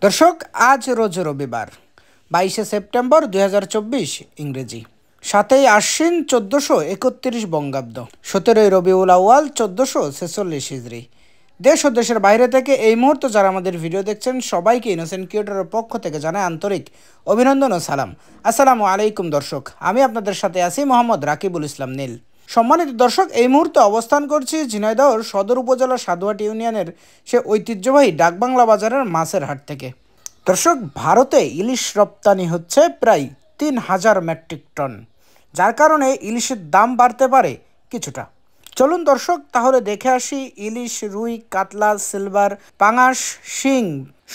দর্শক, আজ রোজ রবিবার 22শে সেপ্টেম্বর 2024 ইংরেজি, 7ই আশ্বিন 1431 বঙ্গাব্দ, 17ই রবিউল আউয়াল 1446 হিজরি। দেশ ও দেশের বাইরে থেকে এই মুহূর্তে যারা আমাদের ভিডিও দেখছেন সবাইকে ইনোসেন্ট ক্রিয়েটরের পক্ষ থেকে জানাই আন্তরিক অভিনন্দন ও সালাম। আসসালামু আলাইকুম দর্শক, আমি আপনাদের সাথে আছি মোহাম্মদ রাকিবুল ইসলাম নীল। সম্মানিত দর্শক, এই মুহূর্তে অবস্থান করছি ঝিনাইদহর সদর উপজেলা সাধুহাট ইউনিয়নের সে ঐতিহ্যবাহী ডাকবাংলা বাজারের মাছের হাট থেকে। দর্শক, ভারতে ইলিশ রপ্তানি হচ্ছে প্রায় 3000 মেট্রিক টন, যার কারণে ইলিশের দাম বাড়তে পারে কিছুটা। চলুন দর্শক, তাহলে দেখে আসি ইলিশ, রুই, কাতলা, সিলভার, পাঙাশ, শিং,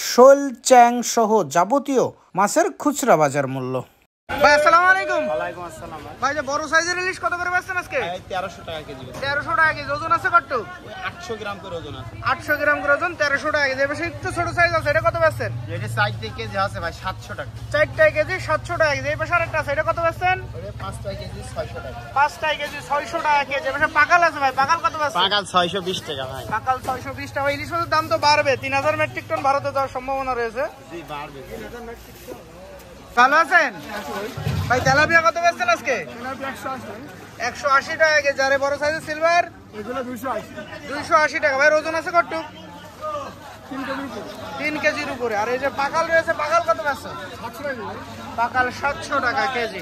শোল, চ্যাং সহ যাবতীয় মাছের খুচরা বাজার মূল্য। ভাই আসসালামু আলাইকুম। ওয়ালাইকুম আসসালাম। ভাই, যে বড় সাইজের ইলিশ কত করে বেচছেন আজকে? 1300 টাকা কেজি। 1300 টাকা কেজি। ওজন আছে কত? 800 গ্রাম করে ওজন আছে। 800 গ্রাম করে ওজন, 1300 টাকা কেজি। এবার একটু ছোট সাইজ আছে, এটা কত বেচছেন? এটা 4 কেজি আছে ভাই, 700 টাকা। 4 কেজি 700 টাকা কেজি। এই পাশে আরেকটা আছে, এটা কত বেচছেন? ওরে 5 কেজি 600 টাকা। 5 কেজি 600 টাকা কেজি। এবার পাকাল আছে ভাই, পাকাল কত বেচছেন? পাকাল 620 টাকা ভাই। পাকাল 620 টাকা। ইলিশ মাছের দাম তো বাড়বে, 3000 মেট্রিক টন ভারতে যাওয়ার সম্ভাবনা রয়েছে। জি, বাড়বে। 3000 মেট্রিক টন। ভালো আছেন ভাই? তেলাপিয়া কত বেচছেন আজকে? 180 টাকা কেজি। আর বড় সাইজের সিলভার এগুলো 280 টাকা। ভাই, ওজন আছে কত? 3 কেজির উপরে। আর এই যে পাকাল রয়েছে, পাকাল কত বেচছেন? পাকাল 700 টাকা কেজি।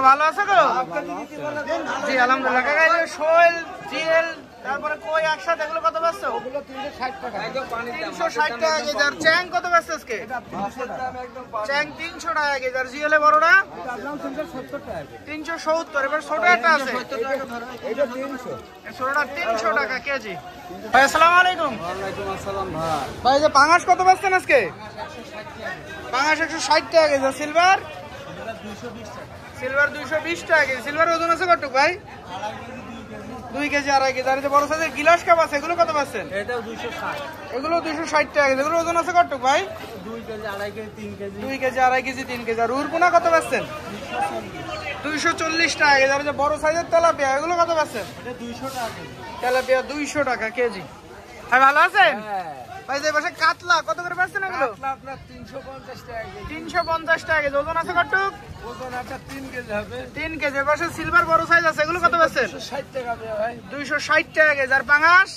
ভালো আছে গো? জি আলহামদুলিল্লাহ। কাকা, এই যে শোল, জিএল, তারপরে কই একসাথে, এগুলো কত বেচছো? 360 টাকা। 360 টাকা কেজি। আর চ্যাং কত বেচছো আজকে? চ্যাং 300 টাকা কেজি। আর জিএল বড়টা 370। এবার ছোট একটা আছে, এটা 300। ছোটটা 300 টাকা কেজি। ভাই আসসালামু আলাইকুম। ওয়ালাইকুম আসসালাম ভাই। ভাই, যে পাঙাশ কত বেচছেন আজকে? পাঙাশ 160 টাকা কেজি। সিলভার 220 টাকা কেজি। সিলভার ওজন আছে কত ভাই? 2 কেজি 2.5 কেজি। আর যে বড় সাইজের গিলাস কাপ আছে, এগুলো কত পাচ্ছেন? এটা 260। এগুলো 260 টাকা কেজি। এগুলো ওজন আছে কত ভাই? 2 KG 2.5 KG 3 KG. 2 KG 2.5 KG 3 KG. আর রুরপুনা কত পাচ্ছেন? 240 টাকা কেজি। আর যে বড় সাইজের তেলাপিয়া, এগুলো কত পাচ্ছেন? এটা 200 টাকা কেজি। তেলাপিয়া 200 টাকা কেজি। ভাই ভালো আছেন? হ্যাঁ ভাই, যে পাশে কাতলা কত করে পাচ্ছেন এগুলো? আপনার 350 টাকা কেজি। 350 টাকা কেজি। ওজন আছে কত? ওজন একটা 3 কেজি হবে। 3 কেজি। এর পাশে সিলভার বড় সাইজ আছে, এগুলো কত পাচ্ছেন? 260 টাকা ভাই। 260 টাকা কেজি। আর পাঙাশ?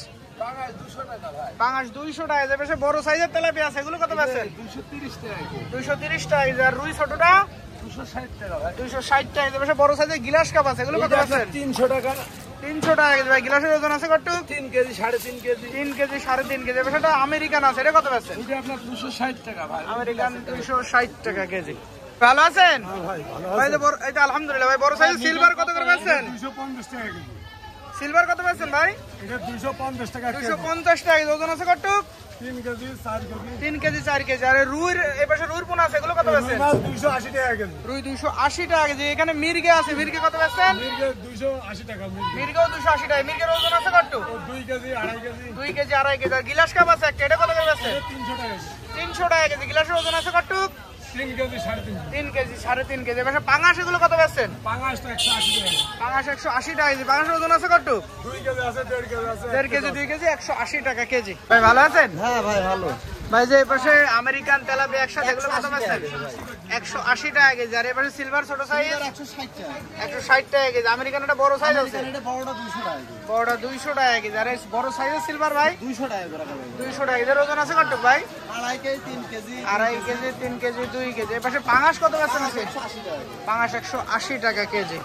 পাঙাশ 200 টাকা ভাই। পাঙাশ 200 টাকা কেজি। এর পাশে বড় সাইজের তেলাপিয়া আছে, এগুলো কত পাচ্ছেন? 230 টাকা কেজি। 230 টাকা কেজি। আর রুই ছোটটা 260 টাকা ভাই। 260 টাকা কেজি। এর পাশে বড় সাইজের গিলাস কাপ আছে, এগুলো কত পাচ্ছেন? 300 টাকা। 300 টাকা কেজি। ভাই, গিলাসের ওজন আছে কত? 3 কেজি 3.5 কেজি। 3 KG 3.5 KG. এর পাশে একটা আমেরিকান আছে, এটা কত পাচ্ছেন? এটা আপনার 260 টাকা ভাই। আমেরিকান 260 টাকা কেজি। ভালো আছেন ভাই? ভালো ভাই? যে বড়, এটা আলহামদুলিল্লাহ। ভাই, বড় সাইজের সিলভার কত করে পাচ্ছেন? 250 টাকা কেজি। সিলভার কত পাচ্ছেন ভাই? এটা 250 টাকা কেজি। 250 টাকা কেজি। ওজন আছে কত? 3 কেজি 4 কেজি। 3 KG 4 KG. আর রুইর এই পাশে রুইর পোনা আছে, এগুলো কত পাচ্ছেন? 280 টাকা কেজি। রুই 280 টাকা কেজি। এখানে মির্গে আছে, মির্গে কত পাচ্ছেন? মির্গে 280 টাকা মির্গে। মির্গেও 280 টাকা। মির্গের ওজন আছে কত? 2 কেজি 2.5 কেজি। 2 KG 2.5 KG. আর গিলাস কাপ আছে একটা, এটা কত করে পাচ্ছেন? 300 টাকা কেজি। 300 টাকা কেজি। গিলাসের ওজন আছে কত? 3 কেজি 3.5 3 কেজি 3.5 কেজি। এবার পাঙাশ, এগুলো কত পাচ্ছেন? পাঙাশটা 180 টাকা কেজি। পাঙাশ 180 টাকা কেজি। পাঙাশের ওজন আছে কত? 2 কেজি আছে 1.5 কেজি আছে। 1.5 কেজি 2 কেজি 180 টাকা কেজি। ভাই ভালো আছেন? হ্যাঁ ভাই ভালো। ভাই, যে এই পাশে আমেরিকান তেলাপিয়া একসাথে, এগুলো কত পাচ্ছেন? 180 টাকা কেজি। আর এই পাশে সিলভার ছোট সাইজ 160 টাকা। 160 টাকা কেজি। আমেরিকান একটা বড় সাইজ আছে, এটা বড়টা 200 টাকা কেজি। বড়টা 200 টাকা কেজি। আর এই বড় সাইজের সিলভার ভাই 200 টাকা করে ভাই। 200 টাকা কেজি। এর ওজন আছে কত ভাই? 2.5 KG 3 KG. 2.5 KG 3 KG 2 KG. এই পাশে পাঙাশ কত পাচ্ছেন আছে? 180 টাকা। পাঙাশ 180 টাকা কেজি।